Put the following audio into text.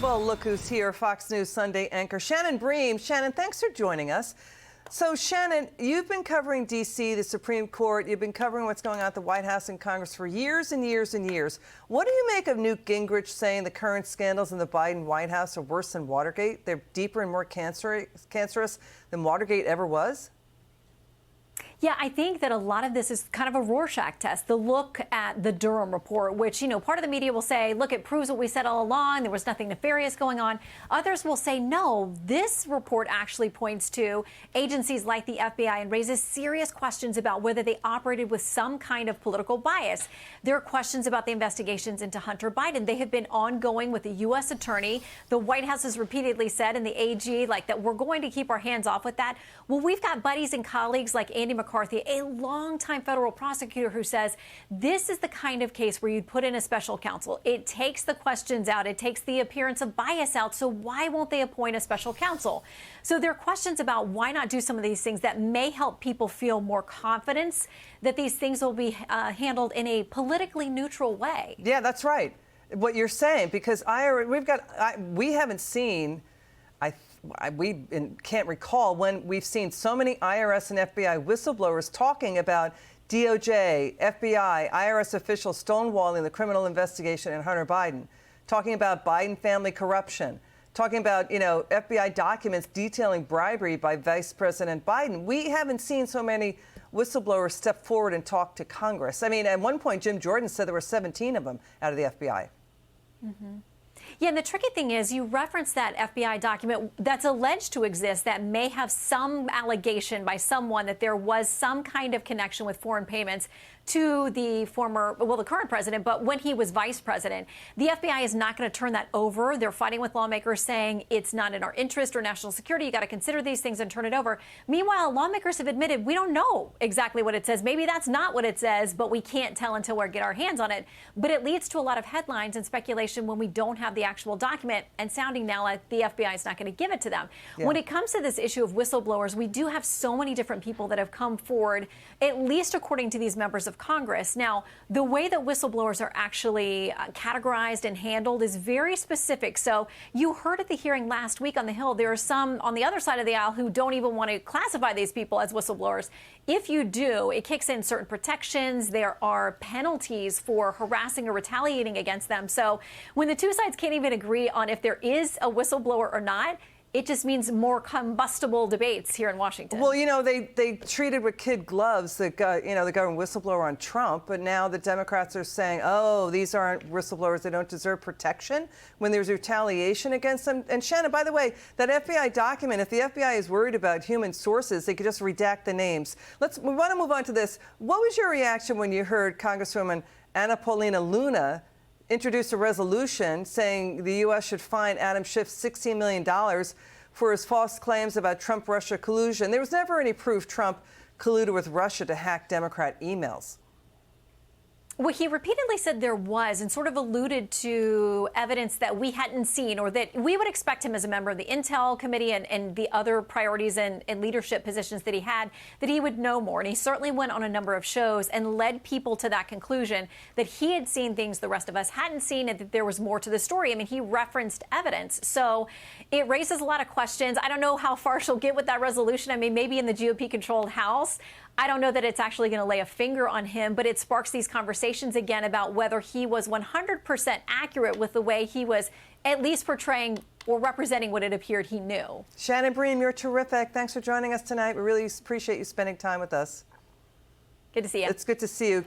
Well, look who's here, Fox News Sunday anchor Shannon Bream. Shannon, thanks for joining us. So, Shannon, you've been covering D.C., the Supreme Court. You've been covering what's going on at the White House and Congress for years and years and years. What do you make of Newt Gingrich saying the current scandals in the Biden White House are worse than Watergate? They're deeper and more cancerous than Watergate ever was? Yeah, I think that a lot of this is kind of a Rorschach test. The look at the Durham report, which, part of the media will say, look, it proves what we said all along. There was nothing nefarious going on. Others will say, no, this report actually points to agencies like the FBI and raises serious questions about whether they operated with some kind of political bias. There are questions about the investigations into Hunter Biden. They have been ongoing with the U.S. attorney. The White House has repeatedly said, and the AG, that we're going to keep our hands off with that. Well, we've got buddies and colleagues like Andy McCarthy, a longtime federal prosecutor, who says this is the kind of case where you'd put in a special counsel. It takes the questions out. It takes the appearance of bias out. So why won't they appoint a special counsel? So there are questions about why not do some of these things that may help people feel more confidence that these things will be handled in a politically neutral way. Yeah, that's right. What you're saying, because we haven't seen, we can't recall when we've seen so many IRS and FBI whistleblowers talking about DOJ, FBI, IRS officials stonewalling the criminal investigation in Hunter Biden, talking about Biden family corruption, talking about, FBI documents detailing bribery by Vice President Biden. We haven't seen so many whistleblowers step forward and talk to Congress. I mean, at one point, Jim Jordan said there were 17 of them out of the FBI. Mm-hmm. Yeah, and the tricky thing is you referenced that FBI document that's alleged to exist that may have some allegation by someone that there was some kind of connection with foreign payments to the the current president, but when he was vice president. The FBI is not going to turn that over. They're fighting with lawmakers saying it's not in our interest or national security. You got to consider these things and turn it over. Meanwhile, lawmakers have admitted we don't know exactly what it says. Maybe that's not what it says, but we can't tell until we get our hands on it. But it leads to a lot of headlines and speculation when we don't have the actual document, and sounding now like the FBI is not going to give it to them. Yeah. When it comes to this issue of whistleblowers, we do have so many different people that have come forward, at least according to these members of Congress. Now, the way that whistleblowers are actually categorized and handled is very specific. So you heard at the hearing last week on the Hill, there are some on the other side of the aisle who don't even want to classify these people as whistleblowers. If you do, it kicks in certain protections. There are penalties for harassing or retaliating against them. So when the two sides can't even agree on if there is a whistleblower or not, it just means more combustible debates here in Washington. Well, they treated with kid gloves the government whistleblower on Trump, but now the Democrats are saying, oh, these aren't whistleblowers, they don't deserve protection when there's retaliation against them. And Shannon, by the way, that FBI document, if the FBI is worried about human sources, they could just redact the names. We want to move on to this. What was your reaction when you heard Congresswoman Anna Paulina Luna introduced a resolution saying the U.S. should fine Adam Schiff $16 million for his false claims about Trump-Russia collusion? There was never any proof Trump colluded with Russia to hack Democrat emails. Well, he repeatedly said there was, and sort of alluded to evidence that we hadn't seen, or that we would expect him as a member of the Intel Committee and the other priorities and leadership positions that he had, that he would know more. And he certainly went on a number of shows and led people to that conclusion that he had seen things the rest of us hadn't seen, and that there was more to the story. I mean, he referenced evidence. So it raises a lot of questions. I don't know how far she'll get with that resolution. I mean, maybe in the GOP-controlled House. I don't know that it's actually going to lay a finger on him, but it sparks these conversations again about whether he was 100% accurate with the way he was at least portraying or representing what it appeared he knew. Shannon Bream, you're terrific. Thanks for joining us tonight. We really appreciate you spending time with us. Good to see you. It's good to see you.